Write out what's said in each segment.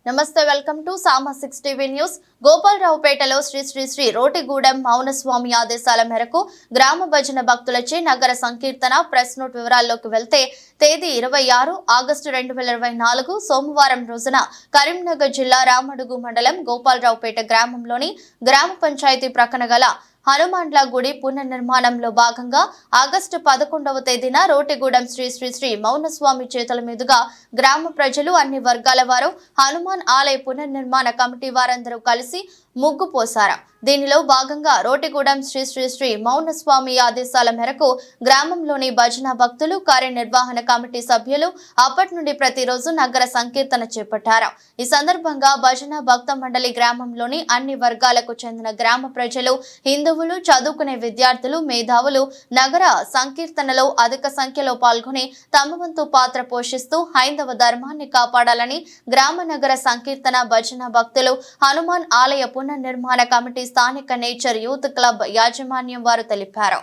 నమస్తే, welcome to Sama 6 TV news. గోపాలరావుపేటలో శ్రీ శ్రీ శ్రీ రోటిగూడెం మౌనస్వామి ఆదేశాల మేరకు గ్రామ భజన భక్తులచే నగర సంకీర్తన. ప్రెస్ నోట్ వివరాల్లోకి వెళ్తే తేదీ 26 ఆగస్టు 2024 సోమవారం రోజున కరీంనగర్ జిల్లా రామడుగు మండలం గోపాలరావుపేట గ్రామంలోని గ్రామ పంచాయతీ ప్రక్కన గల హనుమాన్ల గుడి పునర్నిర్మాణంలో భాగంగా ఆగస్టు 11వ తేదీన రోటిగూడెం శ్రీ శ్రీ శ్రీ మౌనస్వామి చేతుల మీదుగా గ్రామ ప్రజలు, అన్ని వర్గాల వారు హనుమాన్ ఆలయ పునర్నిర్మాణ కమిటీ వారందరూ కలిసి ముగ్గు పోసారు. దీనిలో భాగంగా రోటిగూడెం శ్రీ శ్రీ శ్రీ మౌనస్వామి ఆదేశాల మేరకు గ్రామంలోని భజన భక్తులు, కార్యనిర్వహణ కమిటీ సభ్యులు అప్పటి నుండి ప్రతిరోజు నగర సంకీర్తన చేపట్టారు. ఈ సందర్భంగా భజన భక్త మండలి గ్రామంలోని అన్ని వర్గాలకు చెందిన గ్రామ ప్రజలు, హిందువులు, చదువుకునే విద్యార్థులు, మేధావులు నగర సంకీర్తనలో అధిక సంఖ్యలో పాల్గొని తమ వంతు పాత్ర పోషిస్తూ హైందవ ధర్మాన్ని కాపాడాలని గ్రామ నగర సంకీర్తన భజన భక్తులు, హనుమాన్ ఆలయ పునర్నిర్మాణ కమిటీ, స్థానిక నేచర్ యూత్ క్లబ్ యాజమాన్యం వారు తెలిపారు.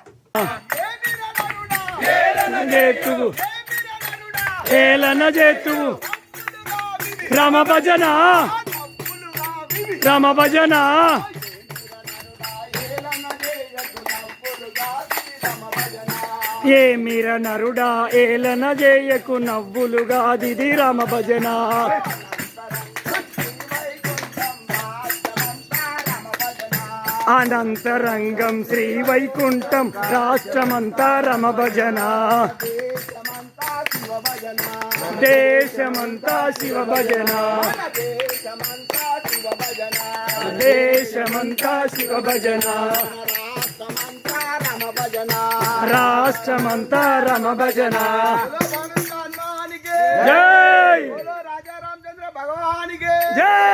ఏ మీర నరుడా ఏలన చేయకు నవ్వులుగా దిది రామ భజన. అనంతరంగం శ్రీ వైకుంఠం రాష్ట్రమంతా రమ భజన. దేశమంతా శివ భజన, దేశమంతా శివ భజన, రాష్ట్రమంతా రమ భజన. జై రాజా రామచంద్ర భగవానికి జై.